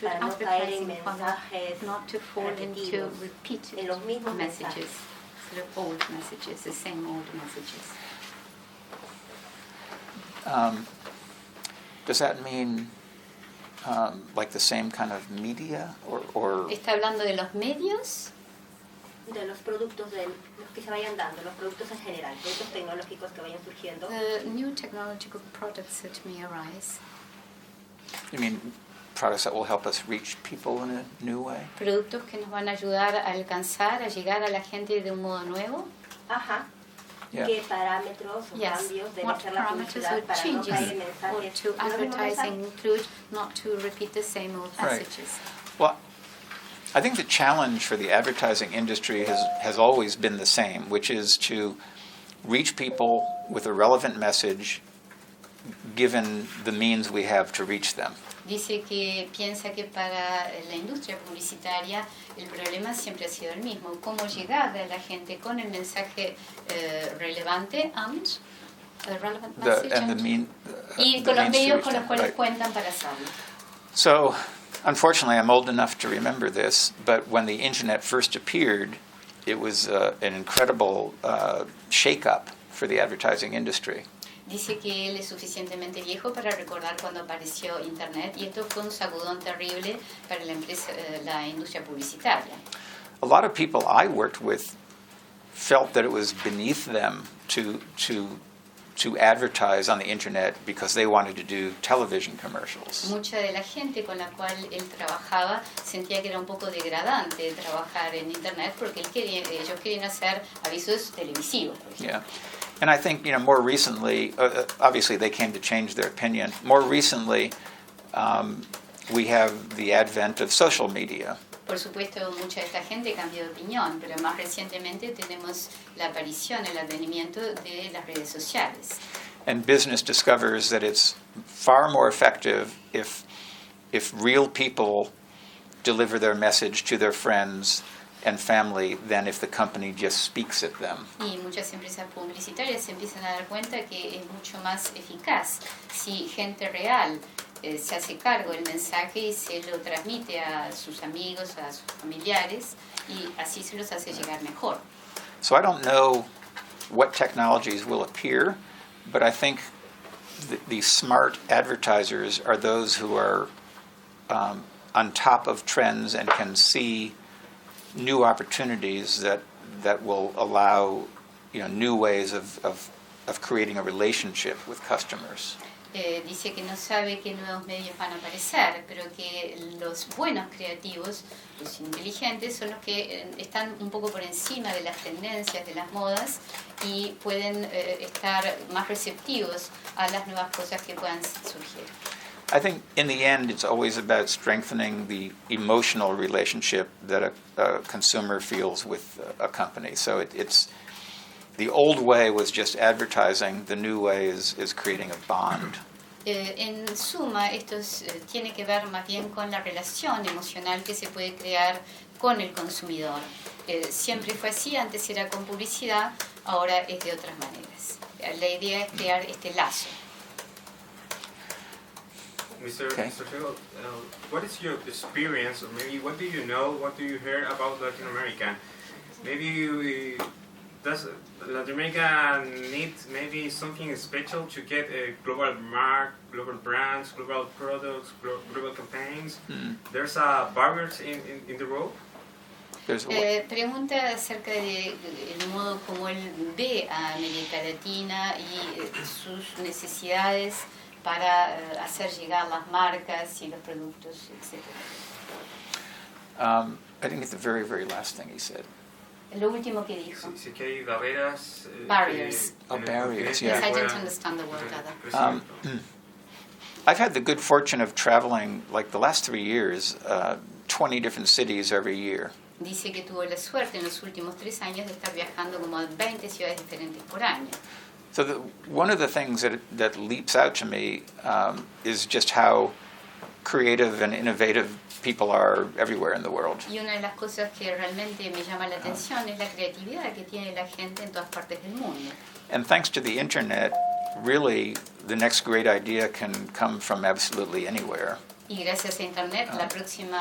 para no caer en mensajes repetitivos, en los mismos mensajes? Sort of old messages, the same old messages. Does that mean like the same kind of media or ¿Está hablando de los medios? De los productos los que se vayan dando, los productos en general, productos tecnológicos que vayan surgiendo. The new technological products that may arise. You mean products that will help us reach people in a new way? Productos que nos van a ayudar a alcanzar, a llegar a la gente de un modo nuevo. Ajá. Yeah. ¿Qué parámetros o cambios debe ser la publicidad para no caer en mensajes? To advertising include not to repeat the same old messages. Well, I think the challenge for the advertising industry has always been the same, which is to reach people with a relevant message given the means we have to reach them. Dice que piensa que para la industria publicitaria el problema siempre ha sido el mismo, cómo llegar a la gente con el mensaje relevante relevant message y con los medios con los cuales cuentan para hacerlo. So, unfortunately, I'm old enough to remember this, but when the internet first appeared, it was an incredible shake-up for the advertising industry. Dice que él es suficientemente viejo para recordar cuando apareció Internet y esto fue un sacudón terrible para la industria publicitaria. A lot of people I worked with felt that it was beneath them to advertise on the internet because they wanted to do television commercials. Mucha de la gente con la cual él trabajaba sentía que era un poco degradante trabajar en Internet porque ellos querían hacer avisos televisivos. Yeah. And I think, more recently, obviously they came to change their opinion. More recently, we have the advent of social media. Por supuesto, mucha de esta gente cambió de opinión, pero más recientemente tenemos la aparición, el advenimiento de las redes sociales. And business discovers that it's far more effective if real people deliver their message to their friends and family than if the company just speaks at them. Y muchas empresas publicitarias se empiezan a dar cuenta que es mucho más eficaz si gente real se hace cargo del mensaje y se lo transmite a sus amigos, a sus familiares, y así se los hace llegar mejor. So I don't know what technologies will appear, but I think the smart advertisers are those who are on top of trends and can see new opportunities that will allow, new ways of creating a relationship with customers. Dice que no sabe qué nuevos medios van a aparecer, pero que los buenos creativos, los inteligentes, son los que están un poco por encima de las tendencias, de las modas, y pueden estar más receptivos a las nuevas cosas que puedan surgir. I think in the end it's always about strengthening the emotional relationship that a consumer feels with a company. So it's the old way was just advertising, the new way is creating a bond. En suma, esto tiene que ver más bien con la relación emocional que se puede crear con el consumidor. Siempre fue así, antes era con publicidad, ahora es de otras maneras. La idea es crear este lazo. Mr. Segall, what is your experience, or maybe what do you know, what do you hear about Latin America? Maybe does Latin America need maybe something special to get a global mark, global brands, global products, global campaigns? There's barriers in the road? Pregunta acerca del modo como él ve a América Latina y sus necesidades para hacer llegar las marcas y los productos, etc. I think it's the very, very last thing he said. Lo último que dijo. Sí que hay barreras. Barriers. Barriers, Yes, yeah. I didn't understand the word rather. I've had the good fortune of traveling, like the last 3 years, 20 different cities every year. Dice que tuvo la suerte en los últimos 3 años de estar viajando como a 20 ciudades diferentes por año. So one of the things that leaps out to me is just how creative and innovative people are everywhere in the world. Y una de las cosas que realmente me llama la atención es la creatividad que tiene la gente en todas partes del mundo. And thanks to the internet, really the next great idea can come from absolutely anywhere. Y gracias a internet, la próxima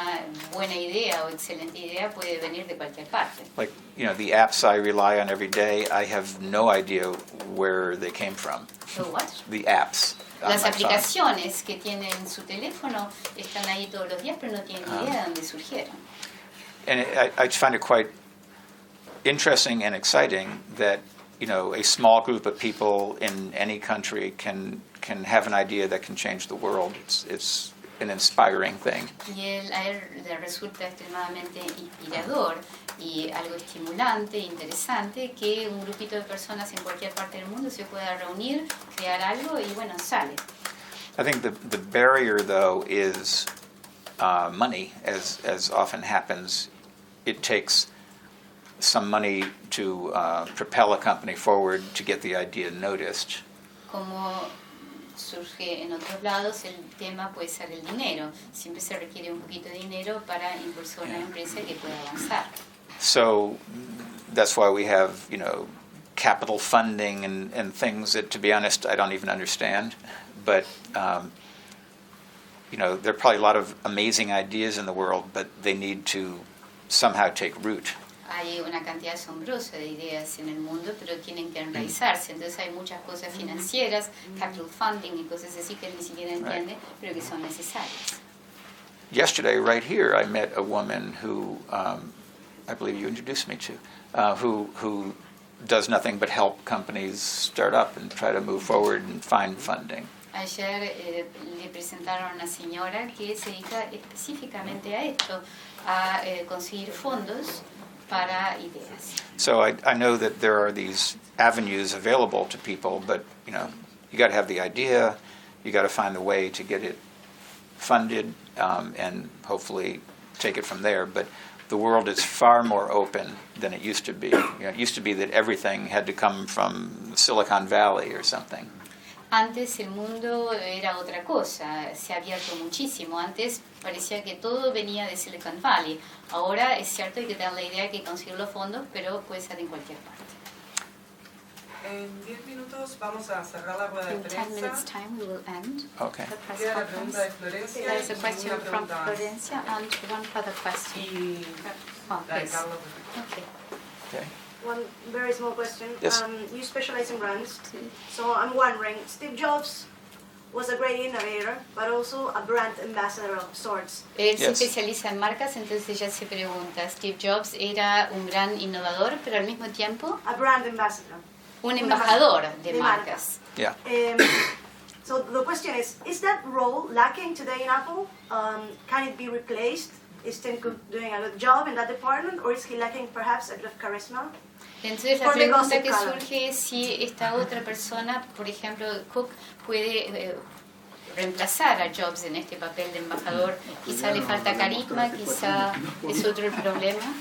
buena idea o excelente idea puede venir de cualquier parte. Like, the apps I rely on every day, I have no idea where they came from. So what? The apps. Las aplicaciones que tiene en su teléfono están ahí todos los días, pero no tienen idea de dónde surgieron. And I find it quite interesting and exciting that, a small group of people in any country can have an idea that can change the world. It's an inspiring thing. Y a él le resulta extremadamente inspirador y algo estimulante, interesante, que un grupito de personas en cualquier parte del mundo se pueda reunir, crear algo y bueno, sale. I think the barrier, though, is money, as often happens. It takes some money to propel a company forward to get the idea noticed. Como surge en otros lados, el tema puede ser el dinero. Siempre se requiere un poquito de dinero para impulsar una empresa que pueda avanzar. So that's why we have, capital funding and things that, to be honest, I don't even understand. But, there are probably a lot of amazing ideas in the world, but they need to somehow take root. Hay una cantidad asombrosa de ideas en el mundo, pero tienen que enraizarse. Entonces hay muchas cosas financieras, capital funding y cosas así que él ni siquiera entiende, pero que son necesarias. Yesterday, right here, I met a woman who I believe you introduced me to, who does nothing but help companies start up and try to move forward and find funding. Ayer le presentaron a una señora que se dedica específicamente a esto, a conseguir fondos para ideas. So I know that there are these avenues available to people, but you got to have the idea, you got to find the way to get it funded, and hopefully take it from there. But the world is far more open than it used to be. It used to be that everything had to come from Silicon Valley or something. Antes el mundo era otra cosa, se ha abierto muchísimo. Antes parecía que todo venía de Silicon Valley. Ahora es cierto, hay que tener la idea de que conseguir los fondos, pero puede ser en cualquier parte. En 10 minutos vamos a cerrar la rueda de In 10 minutes' prensa. time, we will end Okay. the press Queda la conference. pregunta de Florencia There is a y question una from pregunta Florencia and one further question. y Oh, la de please. Carlos. Okay. Okay. One very small question. Yes. You specialize in brands, so I'm wondering, Steve Jobs was a great innovator, but also a brand ambassador of sorts. Él se Yes. especializa en marcas, entonces ella se pregunta, Steve Jobs era un gran innovador, pero al mismo tiempo A brand ambassador. un embajador de de marcas. Yeah. So the question is that role lacking today in Apple? Can it be replaced? Is Tim Cook doing a good job in that department, or is he lacking perhaps a bit of charisma? Entonces la For the pregunta gossip que column. surge es si esta otra persona, por ejemplo, Cook, puede reemplazar a Jobs en este papel de embajador. Quizá le falta carisma, quizá es otro el problema.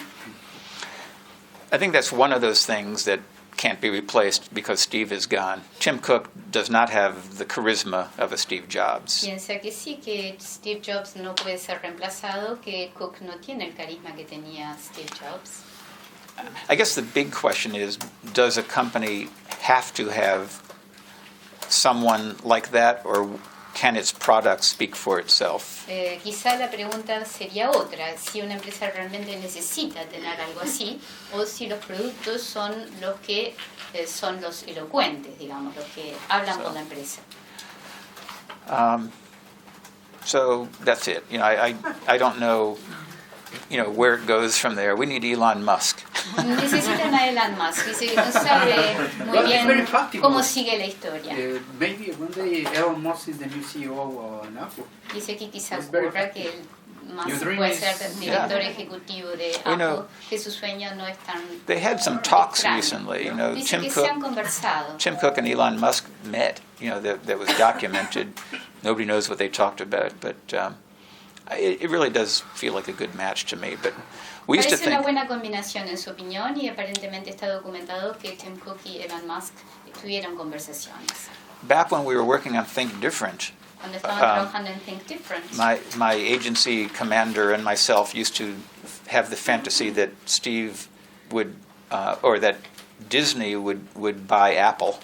I think that's one of those things that can't be replaced because Steve is gone. Tim Cook does not have the charisma of a Steve Jobs. Piensa que sí, que Steve Jobs no puede ser reemplazado, que Cook no tiene el carisma que tenía Steve Jobs. I guess the big question is, does a company have to have someone like that, or can its product speak for itself? Quizá la pregunta sería otra, si una empresa realmente necesita tener algo así, o si los productos son los que son los elocuentes, digamos, los que hablan por la empresa. So that's it. I don't know, where it goes from there. We need Elon Musk. Necesitan a Elon Musk, dice que no sabe muy Well, it's very bien practical. cómo sigue la historia. Maybe one day Elon Musk is the new CEO of Apple. Dice que quizá It's very ocurra que el Your Musk dream puede is- ser director ejecutivo de We know- Apple, que su sueño no es tan They had some talks extraño. recently. Dice Tim que se han Cook, conversado. Tim Cook and Elon Musk met. That was documented. Nobody knows what they talked about, but it really does feel like a good match to me. But we used to Parece una think. buena combinación en su opinión y aparentemente está documentado que Tim Cook y Elon Musk tuvieron conversaciones. Back when we were working on Think Different, Cuando estaban trabajando en Think Different, my agency commander and myself used to have the fantasy that Steve would, or that Disney would buy Apple.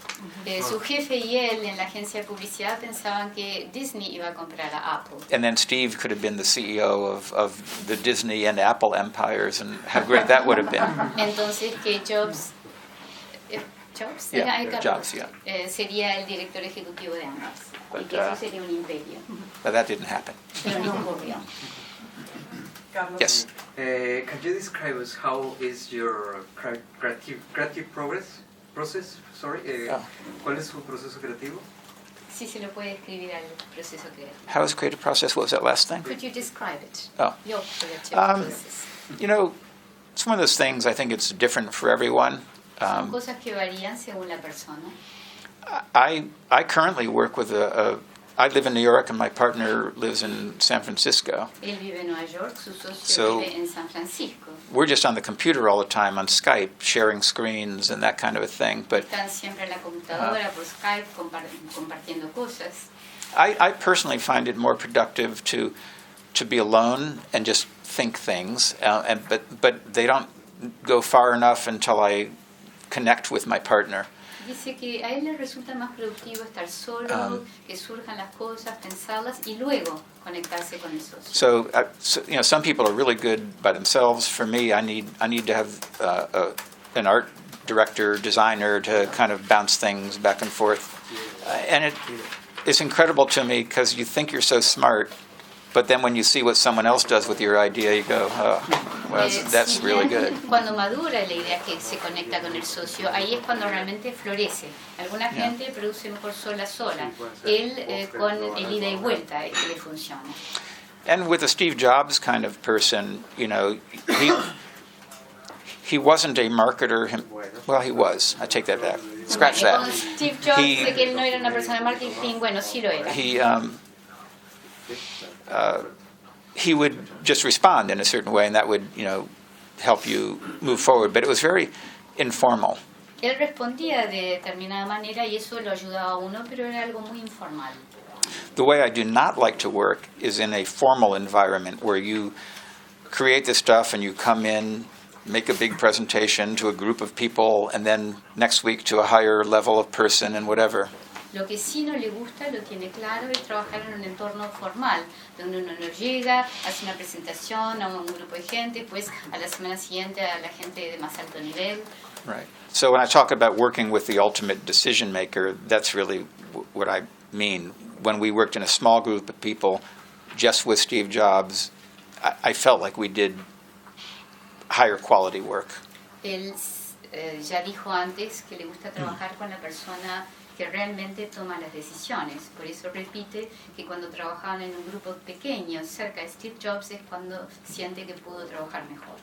su jefe y él en la agencia de publicidad pensaban que Disney iba a comprar a Apple. And then Steve could have been the CEO of the Disney and Apple empires, and how great that would have been. Entonces que Jobs, Jobs, Yeah, Era Carlos, Jobs, yeah. Sería el director ejecutivo de ambas y But, que eso sería un imperio, But that didn't happen. pero no ocurrió. Carlos. Yes. Can you describe us how is your creative process? Sorry. ¿Cuál es su proceso creativo? Sí se lo puede describir al proceso creativo. How is creative process? What was that last thing? Could you describe it? Oh. Your creative process. It's one of those things. I think it's different for everyone. Son cosas que varían según la persona. I currently work with I live in New York and my partner lives in San Francisco. Él vive en Nueva York, su socio So- vive en San Francisco. We're just on the computer all the time on Skype, sharing screens and that kind of a thing. But Están siempre en la computadora, por Skype, compartiendo cosas. I personally find it more productive to be alone and just think things. But they don't go far enough until I connect with my partner. Dice que a él le resulta más productivo estar solo, que surjan las cosas, pensarlas y luego conectarse con el socio. So some people are really good by themselves. For me, I need to have an art director, designer to kind of bounce things back and forth. And it's incredible to me because you think you're so smart, but then when you see what someone else does with your idea, you go, oh, well, that's Si really bien good. Cuando madura la idea que se conecta con el socio, ahí es cuando realmente florece. Alguna gente produce mejor sola. Él con el ida y vuelta es que le funciona. And with a Steve Jobs kind of person, he wasn't a marketer. Well, he was. I take that back. Scratch Con that. Steve Jobs, de que él no era una persona de marketing, bueno, sí lo era. He would just respond in a certain way, and that would, help you move forward. But it was very informal. Él respondía de determinada manera y eso lo ayudaba a uno, pero era algo muy informal. The way I do not like to work is in a formal environment where you create the stuff and you come in make a big presentation to a group of people and then next week to a higher level of person and whatever. Lo que sí no le gusta, lo tiene claro, es trabajar en un entorno formal, donde uno no llega, hace una presentación a un grupo de gente, pues a la semana siguiente a la gente de más alto nivel. Right. So when I talk about working with the ultimate decision maker, that's really what I mean. When we worked in a small group of people, just with Steve Jobs, I felt like we did higher quality work. Él ya dijo antes que le gusta trabajar con la persona que realmente toma las decisiones. Por eso repite que cuando trabajaban en un grupo pequeño cerca de Steve Jobs es cuando siente que pudo trabajar mejor.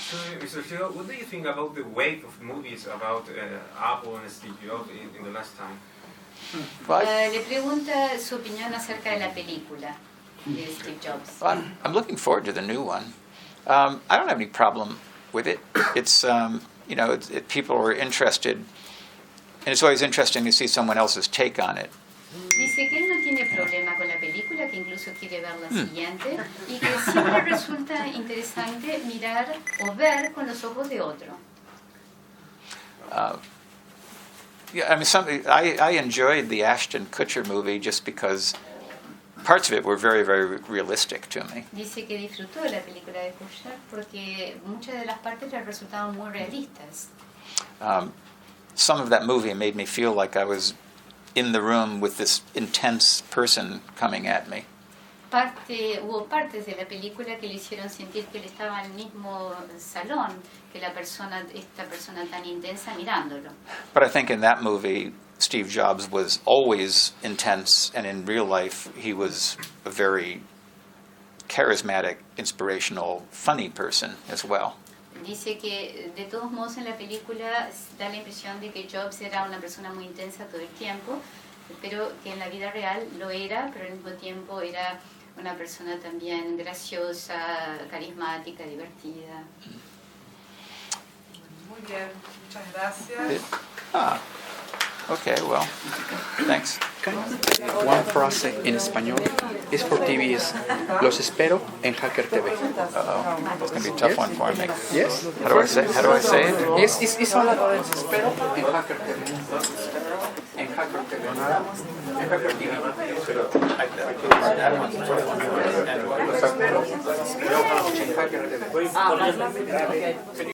So, Mr. Segall, what do you think about the wave of movies about Apple and Steve Jobs in the last time? Le pregunta su opinión acerca de la película de Steve Jobs. I'm looking forward to the new one. I don't have any problem with it. It's, people are interested, and it's always interesting to see someone else's take on it. Dice que él no tiene problema con la película, que incluso quiere ver la siguiente, y que siempre resulta interesante mirar o ver con los ojos de otro. Yeah, I enjoyed the Ashton Kutcher movie just because parts of it were very, very realistic to me. Dice que disfrutó de la película de Kutcher porque muchas de las partes le resultaban muy realistas. Some of that movie made me feel like I was in the room with this intense person coming at me. Hubo partes de la película que le hicieron sentir que él estaba en el mismo salón que esta persona tan intensa mirándolo. But I think in that movie, Steve Jobs was always intense, and in real life, he was a very charismatic, inspirational, funny person as well. Dice que de todos modos en la película da la impresión de que Jobs era una persona muy intensa todo el tiempo, pero que en la vida real lo era, pero al mismo tiempo era una persona también graciosa, carismática, divertida. Muy bien, muchas gracias. Okay, well, thanks. One frase en español es for TVS. Los espero en Hacker TV. That's going to be a tough one for me. Yes. How do I say it? Yes, it's all about los espero en Hacker TV. En Hacker TV. En Hacker TV. Los espero en Hacker TV.